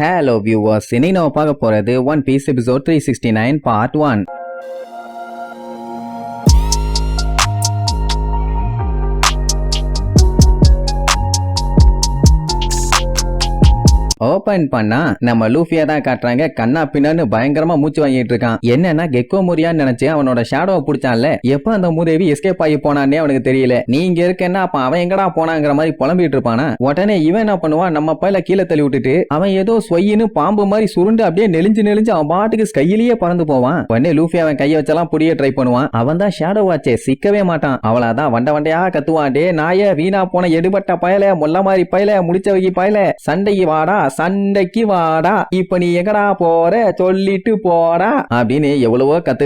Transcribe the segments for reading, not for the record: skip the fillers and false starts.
Hello viewers, இன்னைக்கு நம்ம பார்க்க போறது One Piece episode 369 part 1. Open பண்ணா நம்ம லூஃபியா தான் காட்டுறாங்க. கண்ணா பின்னான்னு பயங்கரமா மூச்சு வாங்கிட்டு இருக்கான். என்னன்னா கெக்கோ முரியான்னு நினைச்சு அவனோட ஷேடோவை பிடிச்சான்ல, எப்ப அந்த மூதேவி எஸ்கேப் ஆகி போனான்னே அவனுக்கு தெரியல. நீங்க இருக்கேன்னா அப்ப அவன் எங்கடா போனாங்கிற மாதிரி புலம்பிட்டு இருப்பானா. உடனே இவன் என்ன பண்ணுவான், நம்ம பையில கீழே தள்ளி விட்டுட்டு அவன் ஏதோ சொயின்னு பாம்பு மாதிரி சுருண்டு அப்படியே நெளிஞ்சு அவன் பாட்டுக்கு கையிலேயே பறந்து போவான். உடனே லூஃபி அவன் கையை வச்செல்லாம் புடிய ட்ரை பண்ணுவான். அவன் தான் ஷேடோ வாச்சே, சிக்கவே மாட்டான். அவளாதான் வண்டையா கத்துவான். டே நாய, வீணா போன எடுபட்ட பயல, முல்ல மாதிரி பயல, முடிச்சவகி பயல, சண்டைக்கு வாடா சண்டைக்கு வாடா, இப்ப நீ எங்கடா போற, சொல்லிட்டு போடா அப்படின்னு எவ்வளவோ கத்து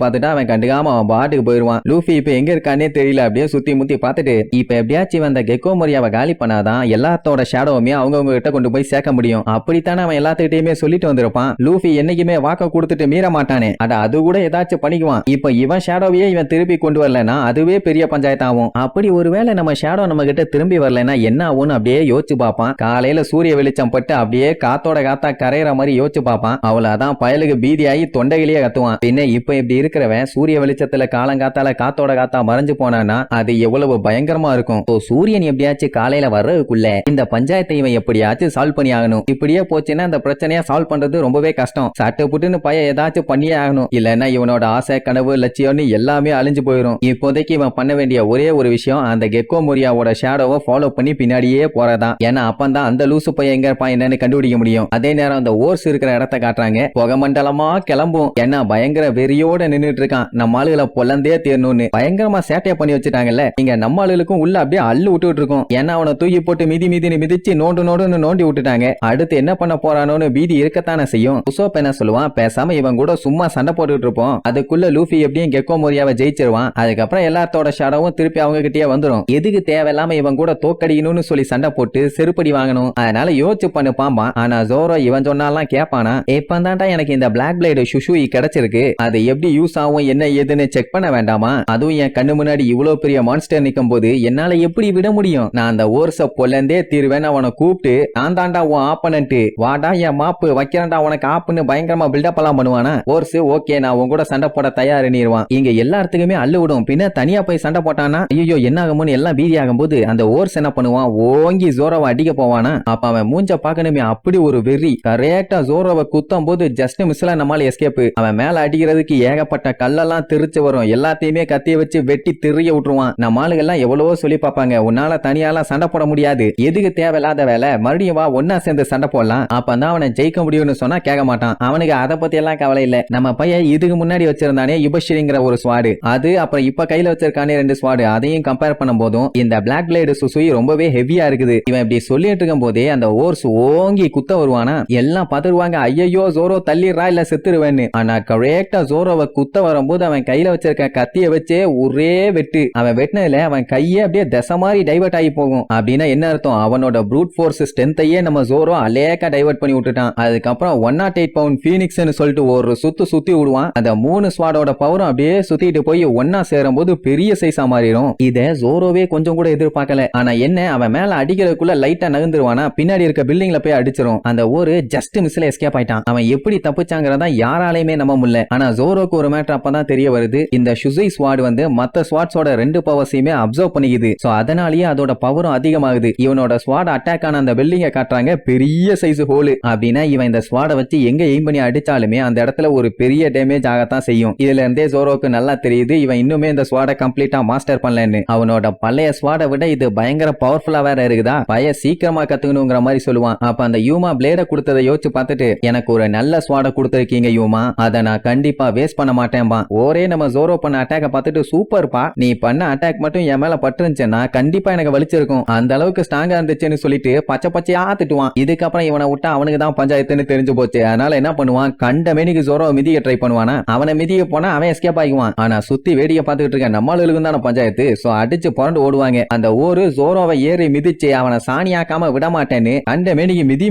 பார்த்துட்டு அவன் கண்டுக்காம அவன் பாட்டுக்கு போயிருவான். லூஃபி இப்ப எங்க இருக்கானே தெரியல. அப்படியே சுத்தி முத்தி பார்த்துட்டு இப்ப எப்படியாச்சும் வந்த கெக்கோ மொரியாவை காலி பண்ணாதான் எல்லாத்தோட ஷேடோவுமே அவங்க கிட்ட கொண்டு போய் சேர்க்க முடியும். அப்படித்தானே அவன் எல்லாத்துக்கிட்டையுமே சொல்லிட்டு வந்திருப்பான். லூஃபி என்னைக்குமே வாக்க கொடுத்துட்டு மீற மாட்டானே, அது கூட ஏதாச்சும் பண்ணிக்குவான். இப்ப இவன் ஷேடோவையே இவன் திருப்பி கொண்டு வரலன்னா அதுவே பெரிய பஞ்சாயத்து ஆகும். அப்படி ஒருவேளை நம்ம ஷேடோ நம்ம கிட்ட திரும்பி வரலன்னா என்ன ஆகும்னு அப்படியே யோசிச்சு பார்ப்பான். காலையில சூரிய வெளிச்சம் பட்டு அப்படியே காத்தோட காத்தா கரையிற மாதிரி யோசிச்சு பார்ப்பான். அவ்வளவுதான் பயலுக்கு பீதியாகி தொண்டையிலேயே கத்துவான். பின்ன இப்ப இப்படி இருக்கிறவன் சூரிய வெளிச்சத்துல காலங்காத்தால காத்தோட காத்தா மறைஞ்சு போனான்னா அது எவ்வளவு பயங்கரமா இருக்கும். சூரியன் எப்படியாச்சும் காலையில வர்றதுக்குள்ள இந்த பஞ்சாயத்தை இவன் எப்படியாச்சும் சால்வ் பண்ணி ஆகணும். இப்படியே போச்சுன்னா இந்த பிரச்சனையா சால்வ் பண்றது ரொம்பவே கஷ்டம். சட்டு புட்டுன்னு பையன் ஏதாச்சும் பண்ணியே ஆகணும். இல்லன்னா இவனோட ஆசை கனவு லட்சியம்னு எல்லாமே அழிஞ்சு போயிடும். இப்போதைக்கு இவன் பண்ண வேண்டிய ஒரே ஒரு விஷயம் அந்த கெக்கோ மொரியாவோட ஷேடோவை ஃபாலோ பண்ணி பின்னாடியே போறதான். ஏன்னா அப்பந்தான் அந்த லூசு பையன் எங்க இருப்பான் என்னன்னு கண்டுபிடிக்க முடியும். அதே நேரம் அந்த ஓர்ஸ் இருக்கிற இடத்த காட்டுறாங்க. புகை மண்டலமா கிளம்பும். ஏன்னா பயங்கர வெறியோட நின்னுட்டு இருக்கான். நம்ம ஆளுகளை பொல்லந்தே தேரணும்னு பயங்கரமா சேட்டையா பண்ணி வச்சுட்டாங்கல்ல. இங்க நம்ம ஆளுகளுக்கும் உள்ள அப்படியே அள்ளு விட்டுட்டு இருக்கும். ஏன்னா அவனை தூக்கி போட்டு மிதின்னு மிதிச்சு நோண்டுன்னு நோண்டி விட்டுட்டாங்க. அடுத்து என்ன பண்ண போறானோன்னு பீதி இருக்கத்தானே செய்யும். உசோப் என்ன சொல்லுவான், பேசாம இவன் கூட சும்மா சண்டை போட்டுட்டு இருப்போம். அதுக்குள்ள லூஃபி எப்படியும் கெக்கோ மொரியாவை ஜெயிச்சிருவான். அதுக்கப்புறம் எல்லாத்தோட ஷேடோவும் திருப்பி அவங்க கிட்டே வந்துடும். எதுக்கு தேவையில்லாம இவன் கூட தோக்கடிக்கணும்னு சொல்லி சண்டை போட்டு செருப்படி வாங்கணும். அதனால யோசிச்சு பண்ணு பாம்பா. ஆனா ஜோரோ இவன் சொன்னாலாம் கேட்பானா. இப்பதான்டா எனக்கு இந்த பிளாக் பிளேடு சுஷுயி கிடைச்சிருக்கு. அது எப்படி யூஸ் ஆகும் என்ன ஏதுன்னு செக் பண்ண வேண்டாமா? அதுவும் என் கண்ணு முன்னாடி இவ்வளவு பெரிய மான்ஸ்டர் நிக்கும் போது என்னால எப்படி விட முடியும்? நான் அந்த ஓர்ஸ பொல்லந்தே தீர்வேன். அவனை கூப்பிட்டு நான் தாண்டா உன் ஆப்பனன்ட், வாடா என் மாப்பு வைக்கிறேன்டா உனக்கு ஆப்புன்னு பயங்கரமா பில்டப் எல்லாம் பண்ணுவானா. ஓர்ஸ் ஓகே நான் உன் கூட சண்டை போட தயாரிடுவான். இங்க எல்லாத்துக்குமே அள்ளு விடும். பின்ன தனியா போய் சண்டை போட்டானா ஐயோ என்ன ஆகும்னு எல்லாம் பீதி ஆகும் போது அந்த ஓர்ஸ் என்ன பண்ணுவான், ஓங்கி ஜோரோவை அடிக்க போவானா. அப்ப அவன் மூஞ்ச பாக்கணுமே அப்படி ஒரு வெறி. கரெக்டா ஜோரோவை குத்தும் போது ஜஸ்ட் மிஸ்ல நம்மால எஸ்கேப். அவன் மேல அடிக்கிறதுக்கு ஏகப்பட்ட கல்லெல்லாம் தெரிச்சு வரும். எல்லாத்தையுமே கத்திய வச்சு வெட்டி தெரிய விட்டுருவான். நம்ம ஆளுகெல்லாம் எவ்வளவோ சொல்லி பார்ப்பாங்க, உன்னால தனியாலாம் சண்டை போட முடியாது, எதுக்கு தேவையில்லாத வேலை, மறுபடியும் வா ஒன்னா சேர்ந்து சண்டை போடலாம், அப்பதான் அவனை ஜெயிக்க முடியும்னு சொன்னா கேட்க மாட்டான். அவனுக்கு அதை பத்தி எல்லாம் கவலை இல்ல. நம்ம பையன் இதுக்கு முன்னாடி வச்சிருந்தானே யுபஸ்ரீங்கிற ஒரு ஸ்வாடு, அது அப்புறம் இப்ப கையில வச்சிருக்கானே 2 ஸ்வாடு, அதையும் கம்பேர் பண்ணும் போதும் இந்த பிளாக் பிளேடு சுசுயி ரொம்பவே ஹெவியா இருக்குது. இவன் இப்படி சொல்லிட்டு இருக்கும் போதே அந்த ஓர்ஸ் ஓங்கி குத்த வருவானா. எல்லாம் பதறுவாங்க, ஐயோ ஜோரோ தள்ளிடுறா இல்ல செத்துருவேன்னு. ஆனா கரெக்டா ஜோரோவை குத்த வரும்போது அவன் கையில வச்சிருக்க கத்திய வச்சே ஒரே வெட்டு. அவன் வெட்டினதுல அவன் கையே அப்படியே தசை மாதிரி டைவர்ட் ஆகி போகும். அப்படின்னா என்ன அர்த்தம், அவனோட ப்ரூட் ஃபோர்ஸ் ஸ்ட்ரென்த்தையே நம்ம ஜோரோ அலேக்கா டைவர்ட் பண்ணி விட்டுட்டான். அதுக்கப்புறம் 108 பவுண்ட் பீனிக்ஸ்னு சொல்லிட்டு ஒரு சுத்தி விடுவான். அந்த 3 ஸ்வாடோட பவரும் அப்படியே சுத்திட்டு போய் ஒன்னா சேரும் போது பெரிய சைஸா மாறிடும். இத ஜோரோவே கொஞ்சம் கூட எதிர்பார்க்கல. ஆனா என்ன, அவன் மேல அடிக்கிறதுக்குள்ள லைட்டா நகர்ந்துருவானா, பின்னாடி இருக்க பில்டிங்ல போய் அடிச்சிரும். அந்த ஒரு ஜஸ்ட் மிஸ்ல எஸ்கேப் ஆயிட்டான். அவன் எப்படி தப்பிச்சாங்கிறதா யாராலையுமே நம்ப முடியல. ஆனா ஜோரோக்கு ஒரு மேட்டர் அப்பதான் தெரிய வருது, இந்த சுசுயி ஸ்வாட் வந்து மத்த ஸ்வாட்ஸோட 2 பவர்ஸையுமே அப்சர்வ் பண்ணிக்குது. சோ அதனாலேயே அதோட பவரும் அதிகமாகுது. இவனோட ஸ்வாட் அட்டாக் ஆன அந்த பில்டிங்க காட்டுறாங்க, பெரிய சைஸ் ஹோல். அப்படின்னா இவன் இந்த ஸ்வாட வச்சு எங்க எய்ம் பண்ணி அடிச்சாலுமே அந்த இடத்துல ஒரு பெரிய டேமேஜ் ஆகத்தான் செய்யும். இதுல இருந்தே ஜோரோக்கு நல்லா தெரியுது இவன் இன்னுமே இந்த ஸ்வாட கம்ப்ளீட்டா மாஸ்டர் பண்ணலன்னு. அவனோட பழைய ஸ்வாட விட இது பயங்கர பவர்ஃபுல்லா வேற இருக்குதா, பைய சீக்கிரமா கத்துக்கணுங்கிற மாதிரி சொல்லுவான். அப்ப அந்த யூமா பிளேட கொடுத்ததை யோசிச்சு பார்த்துட்டு, எனக்கு ஒரு நல்ல ஸ்வாட கொடுத்திருக்கீங்க யூமா, அதை நான் கண்டிப்பா வேஸ்ட் பண்ண மாட்டேன்பா. ஒரே நம்ம ஜோரோ பண்ண அட்டாக்க பார்த்துட்டு சூப்பர்பா, நீ பண்ண அட்டாக் மட்டும் என் மேல பட்டுருந்துச்சுன்னா கண்டிப்பா எனக்கு வலிச்சிருக்கும், அந்த அளவுக்கு ஸ்ட்ராங்கா இருந்துச்சுன்னு சொல்லிட்டு பச்சையா திட்டுவான். இதுக்கப்புறம் இவனை விட்டா அவனுக்கு தான் பஞ்சாயத்துன்னு தெரிஞ்சு போச்சு. அதனால என்ன பண்ணுவான், கண்ட மேனிக்கு ஜோரோ மிதிக்க ட்ரை பண்ணுவானா. அவனை மிதிக்க போனா அவன் எஸ்கேப் ஆகிவான். ஆனா சுத்தி வேடிக்கை பார்த்துட்டு இருக்க நம்மளுக்கு தான பஞ்சாயத்து. சோ அடிச்சு புரண்டு ஓடுவாங்க. அந்த ஒரு ஜோரோவை ஏறி மிதிச்சு அவனை சாணியாக்காம விட மாட்டேன்னு கண்ட மேனிக்கு பின்னாடி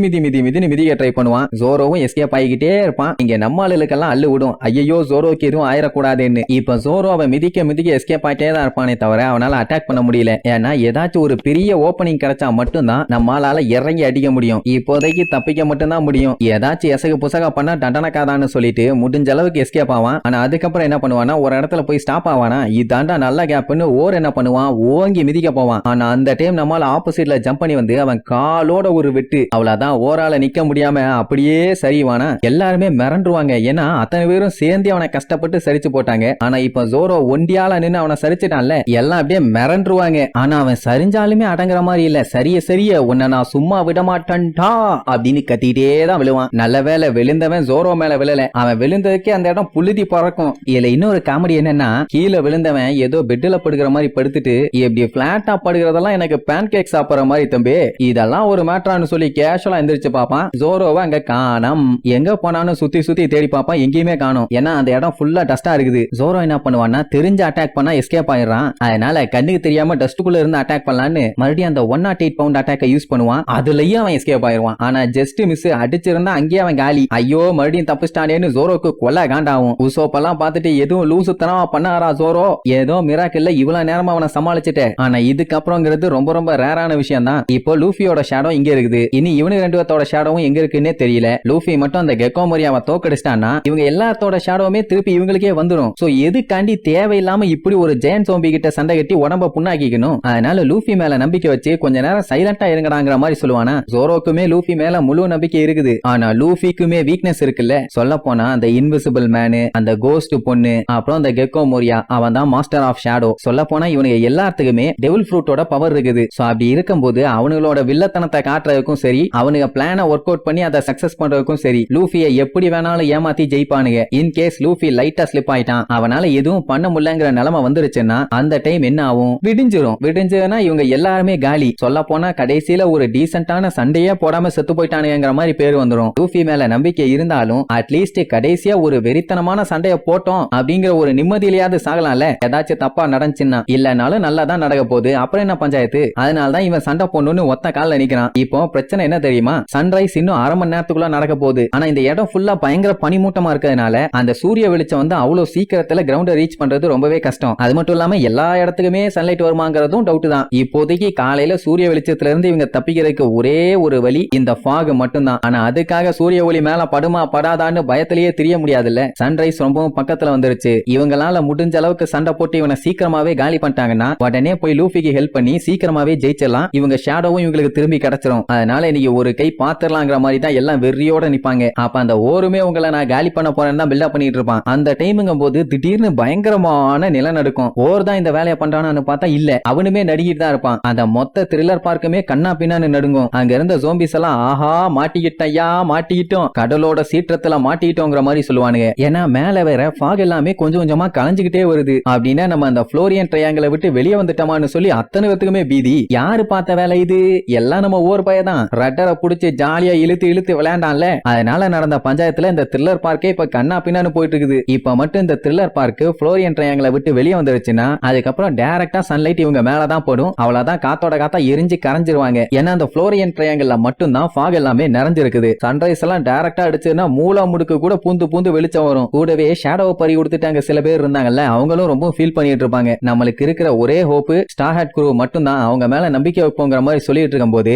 மிதின்னு மிதிக்க ட்ரை பண்ணுவான். ஜோரோவும் எஸ்கேப் ஆகிக்கிட்டே இருப்பான். இங்க நம்ம ஆளுக்கெல்லாம் அள்ளு விடும். ஐயோ ஜோரோக்கு எதுவும் ஆயிடக்கூடாதுன்னு. இப்ப ஜோரோ அவன் மிதிக்க எஸ்கேப் ஆகிட்டே தான் இருப்பானே தவிர அவனால அட்டாக் பண்ண முடியல. ஏன்னா ஏதாச்சும் ஒரு பெரிய ஓப்பனிங் கிடைச்சா மட்டும்தான் நம்மளால இறங்கி அடிக்க முடியும். இப்போதைக்கு தப்பிக்க மட்டும்தான் முடியும். ஏதாச்சும் எசகு புசகா பண்ணா தண்டனக்காதான்னு சொல்லிட்டு முடிஞ்ச அளவுக்கு எஸ்கேப் ஆவான். ஆனா அதுக்கப்புறம் என்ன பண்ணுவானா, ஒரு இடத்துல போய் ஸ்டாப் ஆவானா, இதாண்டா நல்ல கேப்னு என்ன பண்ணுவான், ஓங்கி மிதிக்க போவான். ஆனா அந்த டைம் நம்மால ஆப்போசிட்ல ஜம்ப் பண்ணி வந்து அவன் காலோட ஒரு வெட்டு. அவ்வளவுதான், ஓரால நிக்க முடியாம அப்படியே சரிவானா. எல்லாருமே மிரண்டுருவாங்க. ஏன்னா அத்தனை பேரும் சேர்ந்து அவனை கஷ்டப்பட்டு சரிச்சு போட்டாங்க. ஆனா இப்ப ஜோரோ ஒண்டியால நின்னு அவனை சரிச்சிட்டான்ல, எல்லாம் அப்படியே மிரண்டுருவாங்க. ஆனா அவன் சரிஞ்சாலுமே அடங்குற மாதிரி இல்ல. சரிய உன்னை நான் சும்மா விட மாட்டேன்டா அப்படின்னு கத்திட்டே தான் விழுவான். நல்ல வேலை விழுந்தவன் ஜோரோ மேல விழல. அவன் விழுந்ததுக்கே அந்த இடம் புழுதி பறக்கும். இதுல இன்னொரு காமெடி என்னன்னா, கீழே விழுந்தவன் ஏதோ பெட்ல படுக்கிற மாதிரி படுத்துட்டு இப்படி பிளாட்டா படுக்கிறதெல்லாம் எனக்கு பேன் கேக் சாப்பிடுற மாதிரி தம்பி, இதெல்லாம் ஒரு மேட்டரான்னு சொல்லி கேஷுவலா எந்திரிச்சு பாப்பான். ஜோரோவை அங்க காணோம். எங்க போனான்னு சுத்தி தேடி பாப்பான், எங்கேயுமே காணோம். ஏன்னா அந்த இடம் ஃபுல்லா டஸ்டா இருக்குது. ஜோரோ என்ன பண்ணுவான்னா, தெரிஞ்சு அட்டாக் பண்ணா எஸ்கேப் ஆயிடுறான். அதனால கண்ணுக்கு தெரியாம டஸ்டுக்குள்ள இருந்து அட்டாக் பண்ணலான்னு மறுபடியும் அந்த 108 பவுண்ட் அட்டாக்கை யூஸ் பண்ணுவான். அதுலயும் அவன் எஸ்கேப் ஆயிடுவான். ஆனா ஜஸ்ட் மிஸ், அடிச்சிருந்தா அங்கேயே அவன் காலி. ஐயோ மறுபடியும் தப்பிச்சிட்டானேன்னு ஜோரோக்கு கொலை காண்டாகும். உசோப்பெல்லாம் பார்த்துட்டு எதுவும் லூசுத்தனமா பண்ணாரா ஜோரோ, ஏதோ மிராக்கில்ல இவ்வளவு நேரமா அவனை சமாளிச்சுட்டு. ஆனா இதுக்கப்புறம்ங்கிறது ரொம்ப ரொம்ப ரேரான விஷயம் தான். இப்போ லூஃபியோட ஷேடோ இங்க இருக்குது. இனி இவனுக்கு ரெண்டு பேத்தோட ஷேடோவும் எங்க இருக்குன்னே தெரியல. லூஃபி மட்டும் அந்த கெக்கோ மோரியாவை தோக்கடிச்சிட்டான்னா இவங்க எல்லாத்தோட ஷேடோவுமே திருப்பி இவங்களுக்கே வந்துடும். சோ எதுக்காண்டி தேவையில்லாம இப்படி ஒரு ஜெயன் சோம்பி கிட்ட சண்டை கட்டி உடம்ப புண்ணாக்கிக்கணும். அதனால லூஃபி மேல நம்பிக்கை வச்சு கொஞ்ச நேரம் சைலண்டா இருங்கடாங்கிற மாதிரி சொல்லுவானா. ஜோரோக்குமே லூஃபி மேல முழு நம்பிக்கை இருக்குது. ஆனா லூஃபிக்குமே வீக்னஸ் இருக்குல்ல. சொல்ல போனா அந்த இன்விசிபிள் மேனு, அந்த கோஸ்ட் பொண்ணு, அப்புறம் அந்த கெக்கோ மோரியா, அவன் தான் மாஸ்டர் ஆஃப் ஷேடோ. சொல்ல போனா இவனுக்கு எல்லாத்துக்குமே டெவில் ஃப்ரூட்டோட பவர் இருக்குது. சோ அப்படி இருக்கும்போது அவங்களோட வில்லத்தனத்தை காட்டுறதுக்கும் சரி, அவனுக்கு பிளான ஒர்க் அவுட் பண்ணி அதை சக்சஸ் பண்றதுக்கும் சரி, லூஃபியை எப்படி வேணாலும் ஏமாத்தி ஜெயிப்பானுங்க. இன் கேஸ் லூஃபி லைட்டா ஸ்லிப் ஆயிட்டான், அவனால எதுவும் பண்ண முடியலங்கிற நிலைமை வந்துருச்சுன்னா அந்த டைம் என்ன ஆகும், விடிஞ்சிரும்னா இவங்க எல்லாருமே காலி. சொல்ல போனா கடைசியில ஒரு டீசென்டான சண்டையே போடாம செத்து போயிட்டானுங்கிற மாதிரி பேர் வந்துரும். லூஃபி மேல நம்பிக்கை இருந்தாலும் அட்லீஸ்ட் கடைசியா ஒரு வெறித்தனமான சண்டைய போட்டோம் அப்படிங்கிற ஒரு நிம்மதியிலேயாவது சாகலாம்ல. ஏதாச்சும் தப்பா நடந்துச்சுன்னா, இல்லனாலும் நல்லா தான் நடக்க போகுது, அப்புறம் என்ன பஞ்சாயத்து. அதனாலதான் இவன் சண்டை போடணும்னு ஒத்த கால்ல நிக்கிறான். இப்போ பிரச்சனை என்ன தெரியுமா, சன்ரைஸ் இன்னும் அரை மணி நேரத்துக்குள்ள நடக்க போகுது. ஆனா இந்த இடம் ஃபுல்லா பயங்கர பனிமூட்டமா இருக்கிறதுனால அந்த சூரிய வெளிச்சம் வந்து அவ்வளவு சீக்கிரத்துல கிரவுண்ட ரீச் பண்றது ரொம்பவே கஷ்டம். அது மட்டும் இல்லாம எல்லா இடத்துக்குமே சன்லைட் வருமாங்கிறதும் டவுட் தான். இப்போதைக்கு காலையில சூரிய வெளிச்சத்துல இருந்து இவங்க தப்பிக்கிறதுக்கு ஒரே ஒரு வழி இந்த ஃபாக் மட்டும்தான். ஆனா அதுக்காக சூரிய ஒளி மேல படுமா படாதான்னு பயத்திலேயே தெரிய முடியாதுல்ல. சன்ரைஸ் ரொம்பவும் பக்கத்துல வந்துருச்சு. இவங்களால முடிஞ்ச அளவுக்கு சண்டை போட்டு இவனை சீக்கிரமாவே காலி பண்ணிட்டாங்கன்னா உடனே போய் லூஃபிக்கு ஹெல்ப் பண்ணி சீக்கிரமாவே ஜெயிச்சிடலாம். இவங்க ஷேடோவும் இவங்களுக்கு திரும்பி கிடைச்சிரும். அதனால இன்னைக்கு ஒரு கை பாத்துறலாங்கிற மாதிரி தான் எல்லாம் வெறியோட நிப்பாங்க. அப்ப அந்த ஓருமே உங்களை நான் காலி பண்ண போறேன்னு தான் பில்டப் பண்ணிட்டு இருப்பான். அந்த டைமுங்கும் போது திடீர்னு பயங்கரமான நிலநடுக்கம். ஓர் தான் இந்த வேலையை பண்றான்னு பார்த்தா இல்ல, அவனுமே நடுங்கிட்டு தான் இருப்பான். அந்த மொத்த த்ரில்லர் பார்க்குமே கண்ணா பின்னான்னு நடுங்கும். அங்க இருந்த ஜோம்பிஸ் எல்லாம் ஆஹா மாட்டிக்கிட்டையா மாட்டிக்கிட்டோம், கடலோட சீற்றத்துல மாட்டிக்கிட்டோங்கிற மாதிரி சொல்லுவானுங்க. ஏன்னா மேல வேற ஃபாக் எல்லாமே கொஞ்சம் கொஞ்சமா கலைஞ்சுக்கிட்டே வருது. அப்படின்னா நம்ம அந்த புளோரியன் ட்ரையாங்கிளை விட்டு வெளியே வந்துட்டோமான்னு சொல்லி அத்தனை பேத்துக்குமே பீதி. யாரு பார்த்த வேலை இது, எல்லாம் நம்ம ஊர் பையதான் ரட்டரை புடிச்சு ஜாலியா இழுத்து விளையாண்டான்ல. அதனால நடந்த பஞ்சாயத்துல இந்த த்ரில்லர் பார்க்கே இப்ப கண்ணா பின்னான்னு போயிட்டு இருக்குது. இப்ப மட்டும் இந்த த்ரில்லர் பார்க்கு புளோரியன் ட்ரையாங்கிளை விட்டு வெளியே வந்துருச்சுன்னா அதுக்கப்புறம் டைரக்டா சன்லைட் இவங்க மேலதான் போடும். அவ்வளவுதான், காத்தோட காத்தா எரிஞ்சு கரைஞ்சிருவாங்க. ஏன்னா அந்த புளோரியன் ட்ரையாங்கிள் மட்டும் தான் ஃபாக் எல்லாமே நிறைஞ்சிருக்குது. சன்ரைஸ் எல்லாம் டைரக்டா அடிச்சுன்னா மூலா முடுக்கு கூட பூந்து வெளிச்சம் வரும். கூடவே ஷேடோவை பறி கொடுத்துட்டாங்க சில பேர் இருந்தாங்கல்ல, அவங்களும் ரொம்ப ஃபீல் பண்ணிட்டு இருப்பாங்க. நம்மளுக்கு இருக்கிற ஒரே ஹோப் ஸ்டார் ஹேட் குரூ மட்டும் தான், அவங்க மேல நம்பிக்கை வைப்போங்கிற மாதிரி சொல்லிட்டு இருக்கும் போது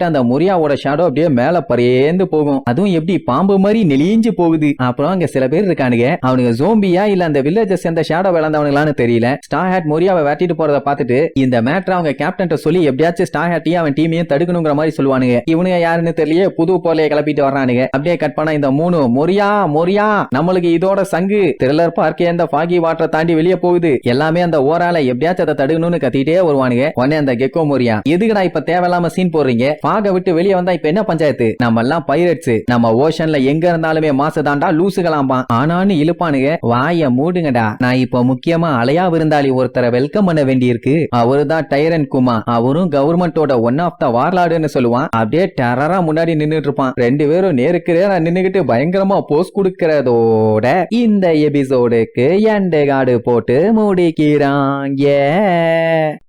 அந்த முரியாவோட ஷேடோ அப்படியே மேல பறேந்து போகும். அதுவும் எப்படி பாம்பு மாதிரி நெளிஞ்சு போகுது. அப்புறம் அங்க சில பேர் இருக்கானுங்க, அவனுக்கு ஜோம்பியா இல்ல அந்த வில்லேஜஸ் சேர்ந்த ஷேடோ விளந்தவனுங்களான்னு தெரியல. ஸ்டார் ஹேட் முரியாவை வெட்டிட்டு போறத பார்த்துட்டு இந்த மேட்டர் அவங்க கேப்டன் சொல்லி எப்படியாச்சும் ஸ்டார் ஹேட்டையும் அவன் டீமையும் தடுக்கணுங்கிற மாதிரி சொல்லுவானுங்க. இவனுங்க யாருன்னு தெரியல, புது போலையை கிளப்பிட்டு வர்றானுங்க. அப்படியே கட் பண்ணா இந்த மூணு மொரியா நம்மளுக்கு இதோட சங்கு த்ரில்லர் பார்க்கே இந்த ஃபாகி வாட்டரை தாண்டி வெளியே போகுது. எல்லாமே அந்த ஓரால எப்படியாச்சும் அதை தடுக்கணும்னு கத்திட்டே வருவானுங்க. உடனே அந்த கெக்கோ மோரியா, எதுக்குடா இப்ப தேவையில்லாம சீன் போடுறீங்க, ஃபாக விட்டு வெளியே வந்தா இப்ப என்ன பஞ்சாயத்து, நம்ம எல்லாம் பைரட்ஸ், நம்ம ஓஷன்ல எங்க இருந்தாலுமே மாசு தாண்டா லூசுகளாம்பா. ஆனான்னு இழுப்பானுங்க. வாய மூடுங்கடா, நான் இப்ப முக்கியமா அலையா விருந்தாளி ஒருத்தரை வெல்கம் பண்ண வேண்டியிருக்கு. அவருதான் டைரன் குமா. அவரும் கவர்மெண்டோட ஒன் ஆஃப் த வார்லாடுன்னு சொல்லுவான். அப்படியே டெரரா முன்னாடி நின்னுட்டு இருப்பான். ரெண்டு பேரும் நேருக்கு நேரா நின்னுகிட்டு பயங்கரமா போஸ் கொடுக்கறதோட இந்த எபிசோடுக்கு எண்டே கார்டு போட்டு முடிக்கிறாங்க.